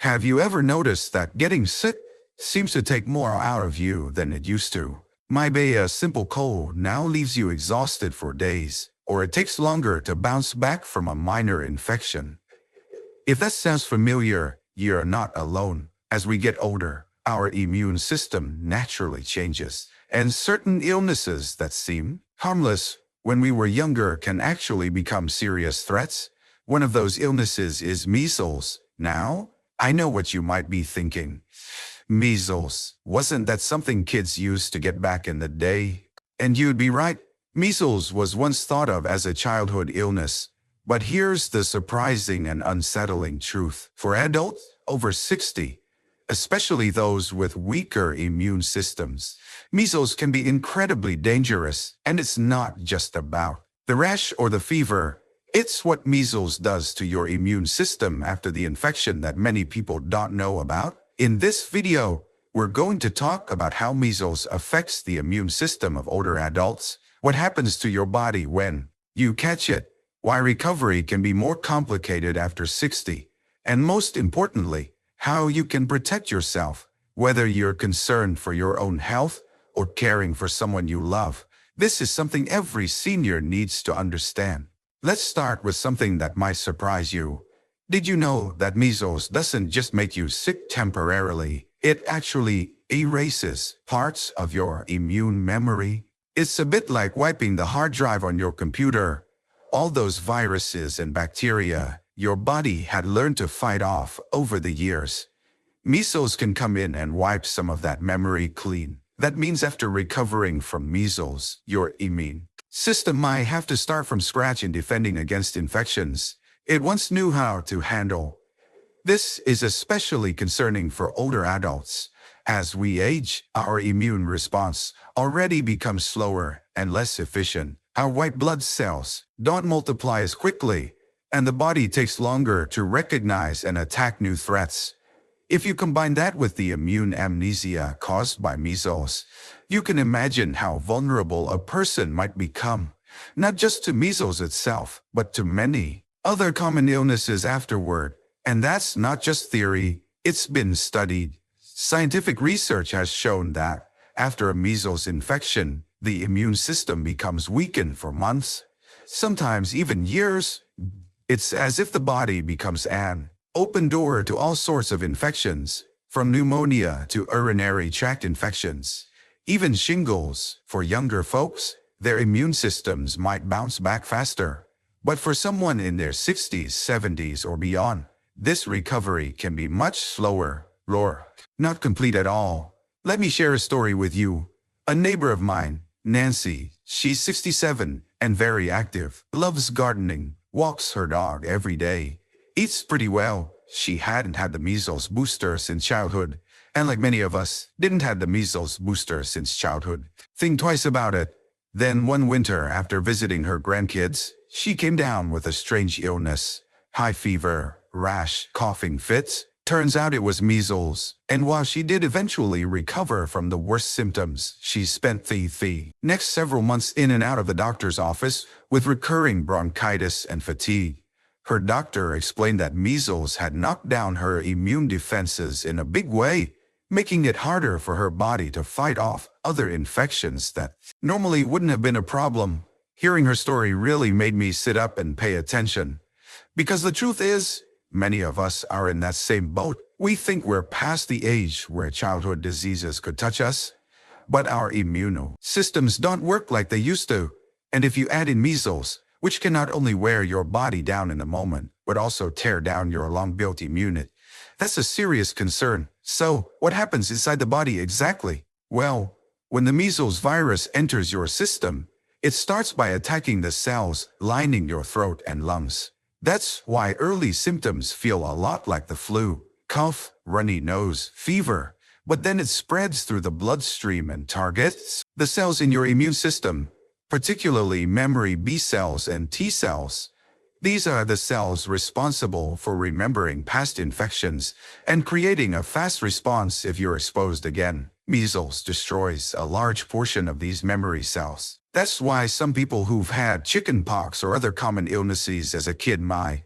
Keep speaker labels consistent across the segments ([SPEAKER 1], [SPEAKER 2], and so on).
[SPEAKER 1] Have you ever noticed that getting sick seems to take more out of you than it used to? Maybe a simple cold now leaves you exhausted for days, or it takes longer to bounce back from a minor infection. If that sounds familiar, you're not alone. As we get older, our immune system naturally changes, and certain illnesses that seem harmless when we were younger can actually become serious threats. One of those illnesses is measles. Now, I know what you might be thinking. Measles, wasn't that something kids used to get back in the day? And you'd be right. Measles was once thought of as a childhood illness. But here's the surprising and unsettling truth. For adults over 60, especially those with weaker immune systems, measles can be incredibly dangerous, and it's not just about the rash or the fever. It's what measles does to your immune system after the infection that many people don't know about. In this video, we're going to talk about how measles affects the immune system of older adults, what happens to your body when you catch it, why recovery can be more complicated after 60, and most importantly, how you can protect yourself, whether you're concerned for your own health or caring for someone you love. This is something every senior needs to understand. Let's start with something that might surprise you. Did you know that measles doesn't just make you sick temporarily? It actually erases parts of your immune memory. It's a bit like wiping the hard drive on your computer. All those viruses and bacteria your body had learned to fight off over the years. Measles can come in and wipe some of that memory clean. That means after recovering from measles, your immune system might have to start from scratch in defending against infections it once knew how to handle. This is especially concerning for older adults. As we age, our immune response already becomes slower and less efficient. Our white blood cells don't multiply as quickly, and the body takes longer to recognize and attack new threats. If you combine that with the immune amnesia caused by measles, you can imagine how vulnerable a person might become, not just to measles itself, but to many other common illnesses afterward. And that's not just theory, it's been studied. Scientific research has shown that after a measles infection, the immune system becomes weakened for months, sometimes even years. It's as if the body becomes an open door to all sorts of infections, from pneumonia to urinary tract infections, even shingles. For younger folks, their immune systems might bounce back faster. But for someone in their 60s, 70s, or beyond, this recovery can be much slower, or not complete at all. Let me share a story with you. A neighbor of mine, Nancy, she's 67 and very active, loves gardening, walks her dog every day, eats pretty well. She hadn't had the measles booster since childhood, and like many of us, didn't have the measles booster since childhood. Think twice about it. Then one winter, after visiting her grandkids, she came down with a strange illness, high fever, rash, coughing fits. Turns out it was measles, and while she did eventually recover from the worst symptoms, she spent the next several months in and out of the doctor's office with recurring bronchitis and fatigue. Her doctor explained that measles had knocked down her immune defenses in a big way, making it harder for her body to fight off other infections that normally wouldn't have been a problem. Hearing her story really made me sit up and pay attention. Because the truth is, many of us are in that same boat. We think we're past the age where childhood diseases could touch us, but our immune systems don't work like they used to. And if you add in measles, which can not only wear your body down in a moment, but also tear down your long-built immunity, that's a serious concern. So, what happens inside the body exactly? Well, when the measles virus enters your system, it starts by attacking the cells lining your throat and lungs. That's why early symptoms feel a lot like the flu: cough, runny nose, fever. But then it spreads through the bloodstream and targets the cells in your immune system, particularly memory B cells and T cells. These are the cells responsible for remembering past infections and creating a fast response if you're exposed again. Measles destroys a large portion of these memory cells. That's why some people who've had chickenpox or other common illnesses as a kid might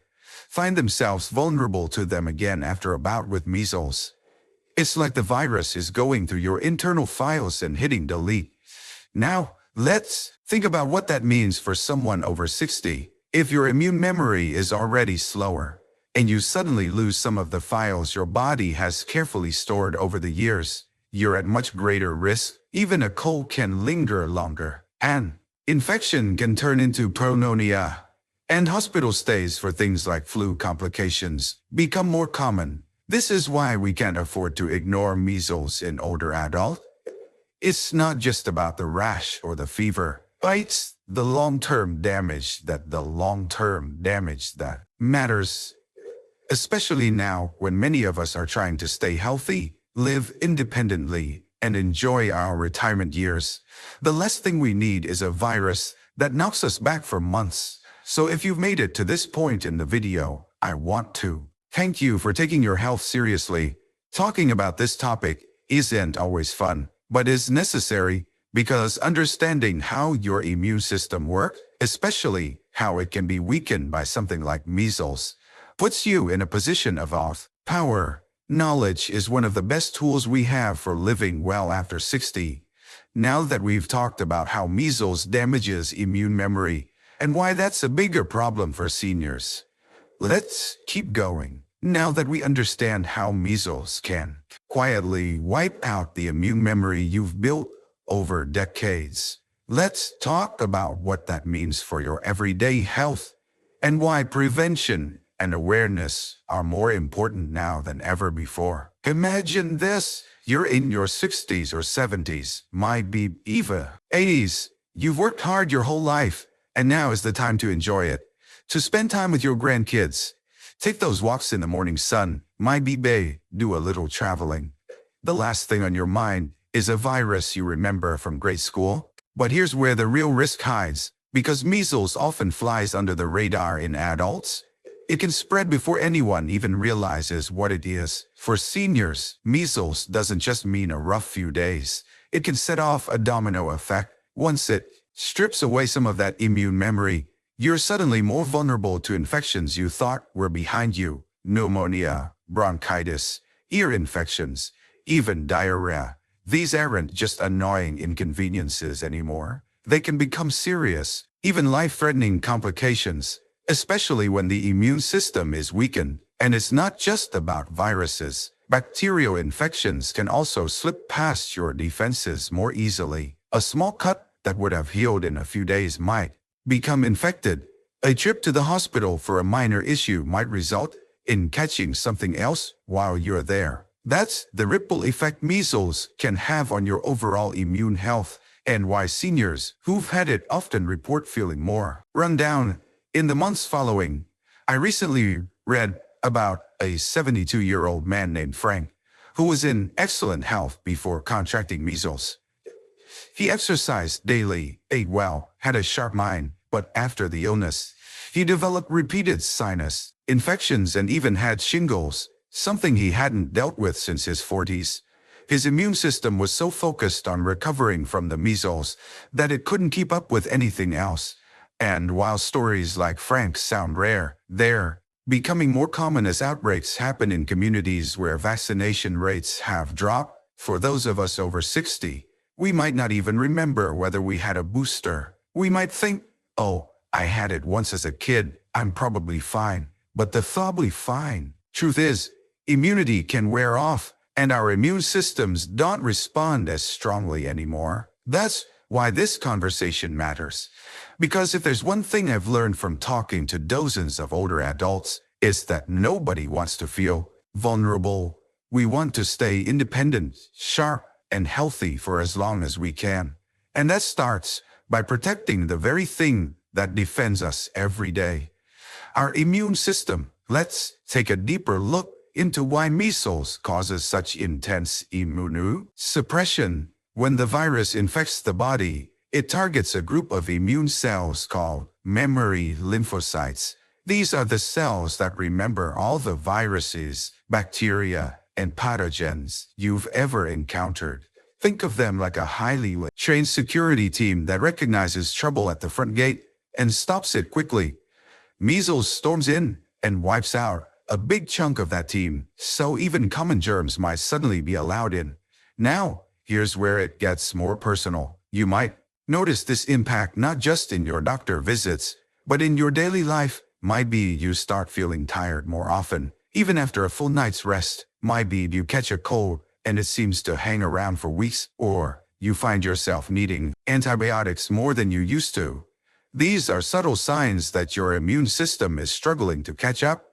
[SPEAKER 1] find themselves vulnerable to them again after a bout with measles. It's like the virus is going through your internal files and hitting delete. Now, let's think about what that means for someone over 60. If your immune memory is already slower, and you suddenly lose some of the files your body has carefully stored over the years, you're at much greater risk. Even a cold can linger longer, and infection can turn into pneumonia. And hospital stays for things like flu complications become more common. This is why we can't afford to ignore measles in older adults. It's not just about the rash or the fever, but it's the long-term damage that matters. Especially now when many of us are trying to stay healthy, live independently, and enjoy our retirement years. The last thing we need is a virus that knocks us back for months. So if you've made it to this point in the video, I want to thank you for taking your health seriously. Talking about this topic isn't always fun, but is necessary because understanding how your immune system works, especially how it can be weakened by something like measles, puts you in a position of power. Knowledge is one of the best tools we have for living well after 60. Now that we've talked about how measles damages immune memory and why that's a bigger problem for seniors, let's keep going. Now that we understand how measles can quietly wipe out the immune memory you've built over decades, let's talk about what that means for your everyday health and why prevention and awareness are more important now than ever before. Imagine this. You're in your 60s or 70s, might be even 80s. You've worked hard your whole life, and now is the time to enjoy it. To spend time with your grandkids. Take those walks in the morning sun, might be do a little traveling. The last thing on your mind is a virus you remember from grade school. But here's where the real risk hides. Because measles often flies under the radar in adults, it can spread before anyone even realizes what it is. For seniors, measles doesn't just mean a rough few days. It can set off a domino effect. Once it strips away some of that immune memory, you're suddenly more vulnerable to infections you thought were behind you. Pneumonia, bronchitis, ear infections, even diarrhea. These aren't just annoying inconveniences anymore. They can become serious, even life-threatening complications, especially when the immune system is weakened. And it's not just about viruses. Bacterial infections can also slip past your defenses more easily. A small cut that would have healed in a few days might become infected. A trip to the hospital for a minor issue might result in catching something else while you're there. That's the ripple effect measles can have on your overall immune health, and why seniors who've had it often report feeling more run down. In the months following, I recently read about a 72-year-old man named Frank, who was in excellent health before contracting measles. He exercised daily, ate well, had a sharp mind, but after the illness, he developed repeated sinus infections and even had shingles, something he hadn't dealt with since his 40s. His immune system was so focused on recovering from the measles that it couldn't keep up with anything else. And while stories like Frank's sound rare, they're becoming more common as outbreaks happen in communities where vaccination rates have dropped. For those of us over 60, we might not even remember whether we had a booster. We might think, oh, I had it once as a kid, I'm probably fine. But the probably fine truth is, immunity can wear off, and our immune systems don't respond as strongly anymore. That's why this conversation matters. Because if there's one thing I've learned from talking to dozens of older adults, it's that nobody wants to feel vulnerable. We want to stay independent, sharp, and healthy for as long as we can. And that starts by protecting the very thing that defends us every day, our immune system. Let's take a deeper look into why measles causes such intense immunosuppression. When the virus infects the body, it targets a group of immune cells called memory lymphocytes. These are the cells that remember all the viruses, bacteria, and pathogens you've ever encountered. Think of them like a highly trained security team that recognizes trouble at the front gate and stops it quickly. Measles storms in, and wipes out a big chunk of that team, so even common germs might suddenly be allowed in. Now, here's where it gets more personal. You might notice this impact not just in your doctor visits, but in your daily life. Might be you start feeling tired more often, even after a full night's rest. Might be you catch a cold and it seems to hang around for weeks, or you find yourself needing antibiotics more than you used to. These are subtle signs that your immune system is struggling to catch up.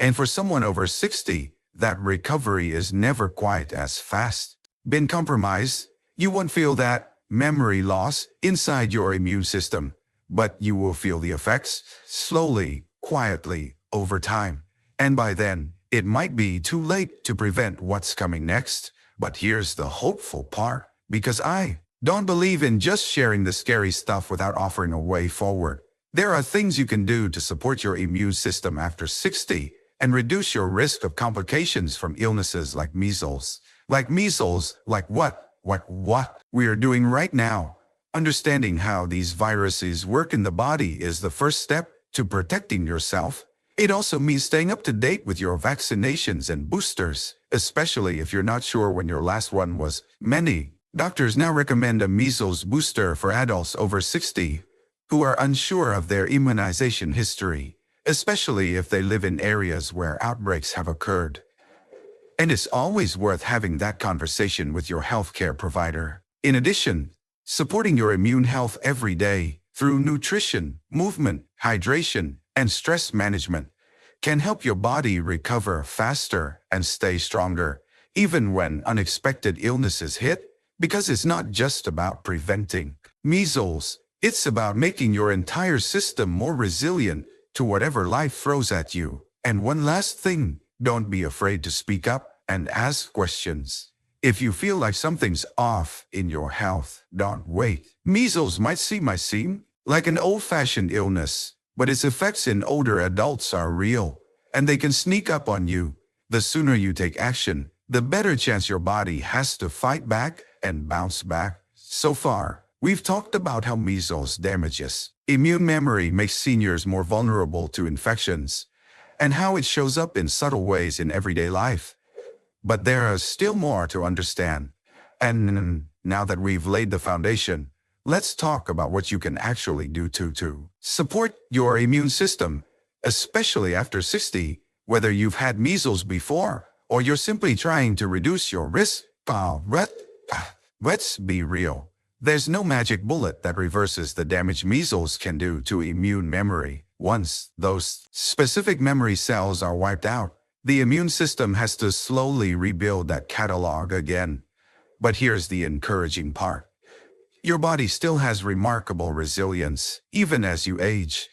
[SPEAKER 1] And for someone over 60, that recovery is never quite as fast. Been compromised? You won't feel that memory loss inside your immune system, but you will feel the effects slowly, quietly, over time. And by then, it might be too late to prevent what's coming next. But here's the hopeful part, because I don't believe in just sharing the scary stuff without offering a way forward. There are things you can do to support your immune system after 60 and reduce your risk of complications from illnesses like measles. Like measles, like what we are doing right now. Understanding how these viruses work in the body is the first step to protecting yourself. It also means staying up to date with your vaccinations and boosters, especially if you're not sure when your last one was. Many doctors now recommend a measles booster for adults over 60 who are unsure of their immunization history, especially if they live in areas where outbreaks have occurred. And it's always worth having that conversation with your healthcare provider. In addition, supporting your immune health every day through nutrition, movement, hydration, and stress management can help your body recover faster and stay stronger, even when unexpected illnesses hit, because it's not just about preventing measles. It's about making your entire system more resilient to whatever life throws at you. And one last thing, don't be afraid to speak up and ask questions. If you feel like something's off in your health, don't wait. Measles might seem like an old-fashioned illness, but its effects in older adults are real, and they can sneak up on you. The sooner you take action, the better chance your body has to fight back and bounce back. So far, we've talked about how measles damages immune memory, makes seniors more vulnerable to infections, and how it shows up in subtle ways in everyday life. But there is still more to understand. And now that we've laid the foundation, let's talk about what you can actually do to support your immune system, especially after 60, whether you've had measles before or you're simply trying to reduce your risk. Let's be real. There's no magic bullet that reverses the damage measles can do to immune memory. Once those specific memory cells are wiped out, the immune system has to slowly rebuild that catalog again. But here's the encouraging part. Your body still has remarkable resilience, even as you age.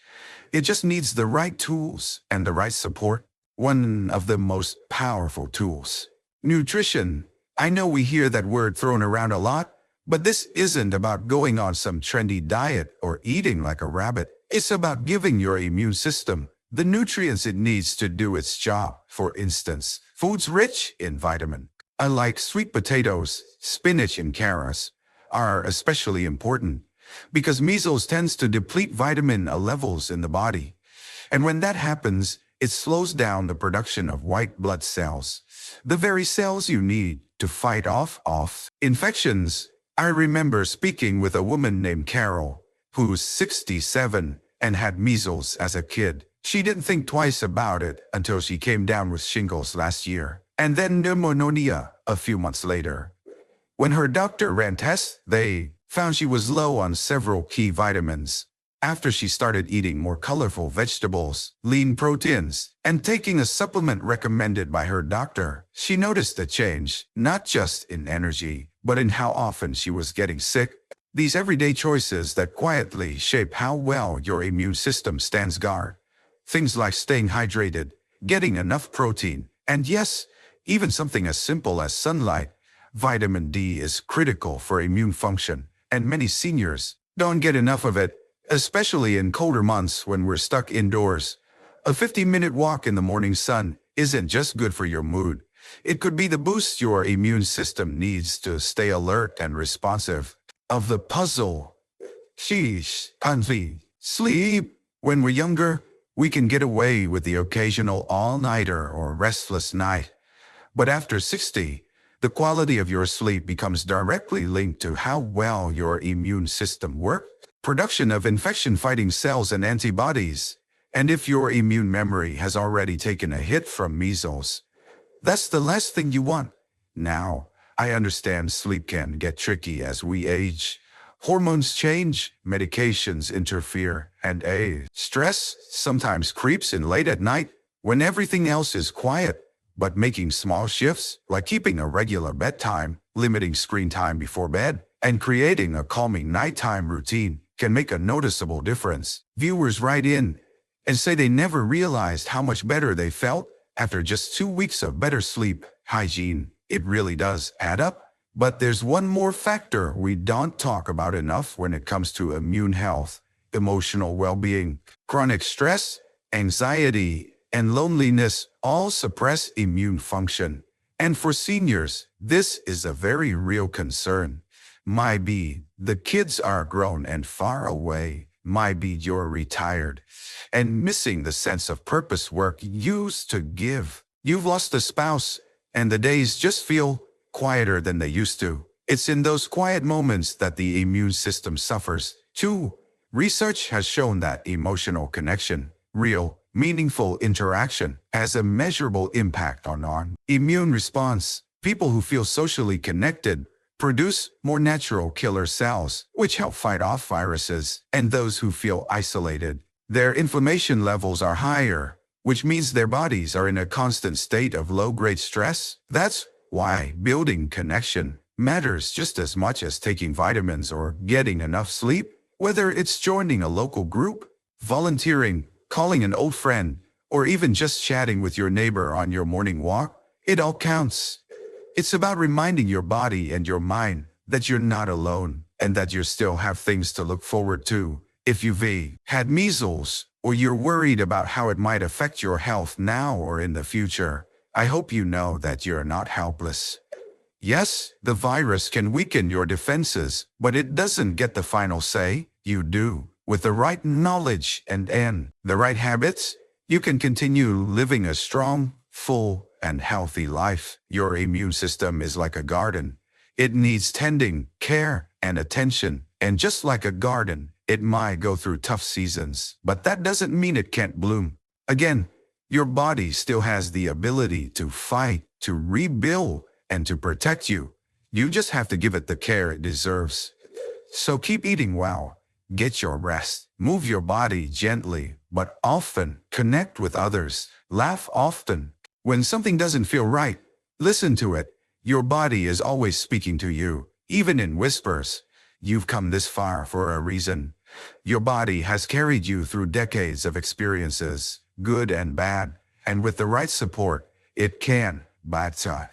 [SPEAKER 1] It just needs the right tools and the right support. One of the most powerful tools. Nutrition. I know we hear that word thrown around a lot, but this isn't about going on some trendy diet or eating like a rabbit. It's about giving your immune system the nutrients it needs to do its job. For instance, foods rich in vitamin, like sweet potatoes, spinach, and carrots, are especially important because measles tends to deplete vitamin A levels in the body. And when that happens, it slows down the production of white blood cells, the very cells you need to fight off infections. I remember speaking with a woman named Carol, who's 67 and had measles as a kid. She didn't think twice about it until she came down with shingles last year, and then pneumonia a few months later. When her doctor ran tests, they found she was low on several key vitamins. After she started eating more colorful vegetables, lean proteins, and taking a supplement recommended by her doctor, she noticed a change, not just in energy, but in how often she was getting sick. These everyday choices that quietly shape how well your immune system stands guard. Things like staying hydrated, getting enough protein, and yes, even something as simple as sunlight. Vitamin D is critical for immune function, and many seniors don't get enough of it, especially in colder months when we're stuck indoors. A 50-minute walk in the morning sun isn't just good for your mood. It could be the boost your immune system needs to stay alert and responsive. Of the puzzle, sleep. When we're younger, We can get away with the occasional all-nighter or restless night. But after 60, the quality of your sleep becomes directly linked to how well your immune system works, production of infection-fighting cells and antibodies. And if your immune memory has already taken a hit from measles, that's the last thing you want. Now, I understand sleep can get tricky as we age. Hormones change, medications interfere, and stress sometimes creeps in late at night when everything else is quiet. But making small shifts, like keeping a regular bedtime, limiting screen time before bed, and creating a calming nighttime routine can make a noticeable difference. Viewers write in and say they never realized how much better they felt after just 2 weeks of better sleep hygiene. It really does add up. But there's one more factor we don't talk about enough when it comes to immune health: emotional well-being. Chronic stress, anxiety, and loneliness all suppress immune function. And for seniors, this is a very real concern. Might be the kids are grown and far away. Might be you're retired and missing the sense of purpose work used to give. You've lost a spouse and the days just feel quieter than they used to. It's in those quiet moments that the immune system suffers. 2. Research has shown that emotional connection, real, meaningful interaction, has a measurable impact on our immune response. People who feel socially connected produce more natural killer cells, which help fight off viruses, and those who feel isolated, their inflammation levels are higher, which means their bodies are in a constant state of low-grade stress. That's why building connection matters just as much as taking vitamins or getting enough sleep. Whether it's joining a local group, volunteering, calling an old friend, or even just chatting with your neighbor on your morning walk, it all counts. It's about reminding your body and your mind that you're not alone and that you still have things to look forward to. If you've had measles or you're worried about how it might affect your health now or in the future, I hope you know that you're not helpless. Yes, the virus can weaken your defenses, but it doesn't get the final say. You do. With the right knowledge and the right habits, you can continue living a strong, full, and healthy life. Your immune system is like a garden. It needs tending, care, and attention. And just like a garden, it might go through tough seasons, but that doesn't mean it can't bloom. Again, your body still has the ability to fight, to rebuild, and to protect you. You just have to give it the care it deserves. So keep eating well. Get your rest. Move your body gently, but often. Connect with others. Laugh often. When something doesn't feel right, listen to it. Your body is always speaking to you, even in whispers. You've come this far for a reason. Your body has carried you through decades of experiences, good and bad, and with the right support, it can,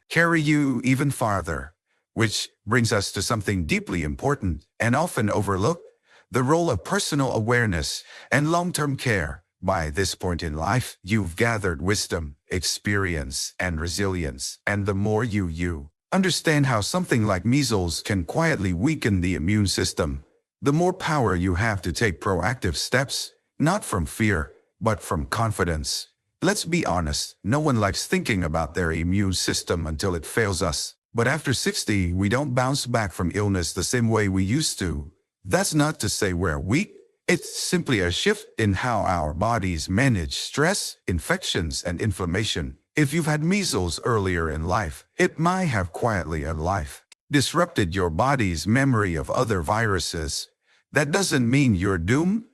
[SPEAKER 1] carry you even farther. Which brings us to something deeply important and often overlooked: the role of personal awareness and long-term care. By this point in life, you've gathered wisdom, experience, and resilience. And the more you understand how something like measles can quietly weaken the immune system, the more power you have to take proactive steps, not from fear, but from confidence. Let's be honest, no one likes thinking about their immune system until it fails us. But after 60, we don't bounce back from illness the same way we used to. That's not to say we're weak. It's simply a shift in how our bodies manage stress, infections, and inflammation. If you've had measles earlier in life, it might have quietly disrupted your body's memory of other viruses. That doesn't mean you're doomed.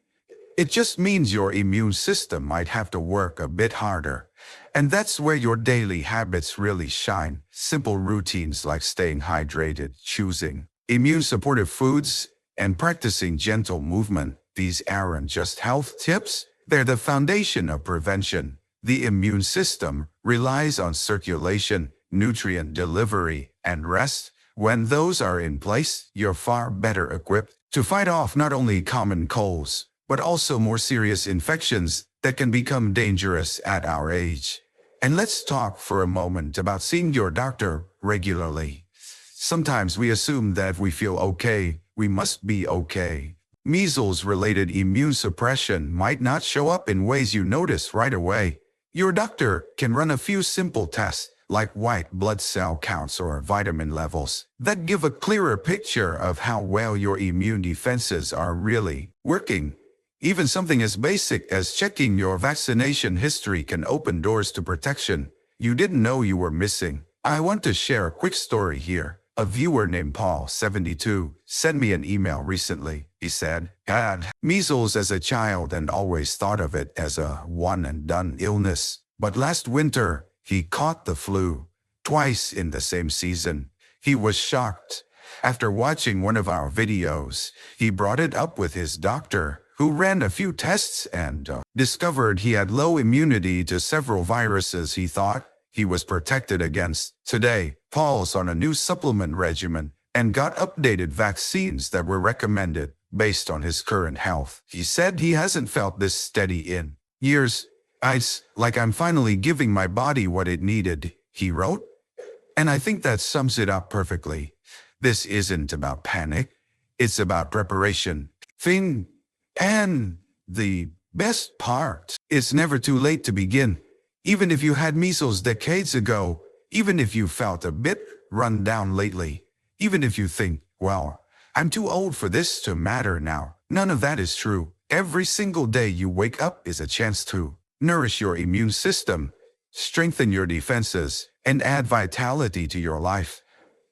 [SPEAKER 1] It just means your immune system might have to work a bit harder. And that's where your daily habits really shine. Simple routines like staying hydrated, choosing immune-supportive foods, and practicing gentle movement. These aren't just health tips, they're the foundation of prevention. The immune system relies on circulation, nutrient delivery, and rest. When those are in place, you're far better equipped to fight off not only common colds, but also more serious infections that can become dangerous at our age. And let's talk for a moment about seeing your doctor regularly. Sometimes we assume that if we feel okay, we must be okay. Measles-related immune suppression might not show up in ways you notice right away. Your doctor can run a few simple tests, like white blood cell counts or vitamin levels, that give a clearer picture of how well your immune defenses are really working. Even something as basic as checking your vaccination history can open doors to protection you didn't know you were missing. I want to share a quick story here. A viewer named Paul, 72, sent me an email recently. He said, "I had measles as a child and always thought of it as a one-and-done illness. But last winter, he caught the flu, twice in the same season. He was shocked. After watching one of our videos, he brought it up with his doctor, who ran a few tests and discovered he had low immunity to several viruses he thought he was protected against. Today, Paul's on a new supplement regimen and got updated vaccines that were recommended based on his current health. He said he hasn't felt this steady in years. It's like I'm finally giving my body what it needed," he wrote. And I think that sums it up perfectly. This isn't about panic. It's about preparation. And the best part, it's never too late to begin. Even if you had measles decades ago, even if you felt a bit run down lately, even if you think, well, I'm too old for this to matter now, none of that is true. Every single day you wake up is a chance to nourish your immune system, strengthen your defenses, and add vitality to your life.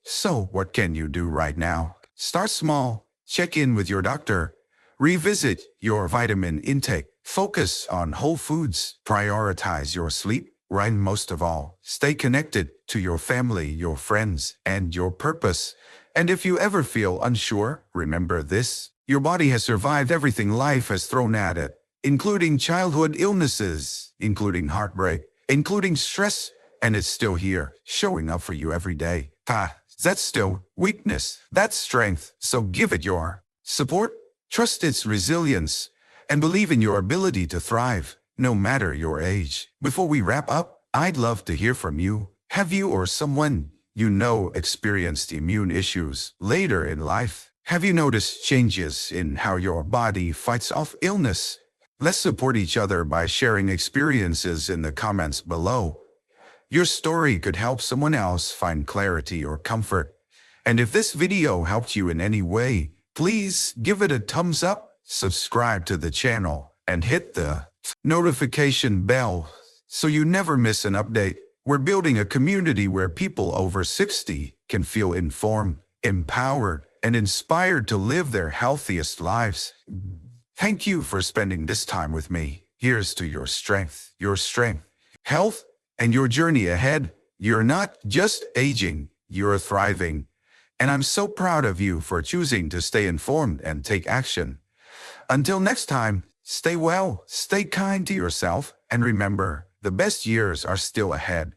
[SPEAKER 1] So what can you do right now? Start small, check in with your doctor, revisit your vitamin intake, focus on whole foods, prioritize your sleep, and most of all, stay connected to your family, your friends, and your purpose. And if you ever feel unsure, remember this: your body has survived everything life has thrown at it, including childhood illnesses, including heartbreak, including stress, and it's still here, showing up for you every day. That's still weakness, that's strength, so give it your support, trust its resilience, and believe in your ability to thrive, no matter your age. Before we wrap up, I'd love to hear from you. Have you or someone you know experienced immune issues later in life? Have you noticed changes in how your body fights off illness? Let's support each other by sharing experiences in the comments below. Your story could help someone else find clarity or comfort. And if this video helped you in any way, please give it a thumbs up, subscribe to the channel, and hit the notification bell so you never miss an update. We're building a community where people over 60 can feel informed, empowered, and inspired to live their healthiest lives. Thank you for spending this time with me. Here's to your strength, health, and your journey ahead. You're not just aging, you're thriving. And I'm so proud of you for choosing to stay informed and take action. Until next time, stay well, stay kind to yourself, and remember, the best years are still ahead.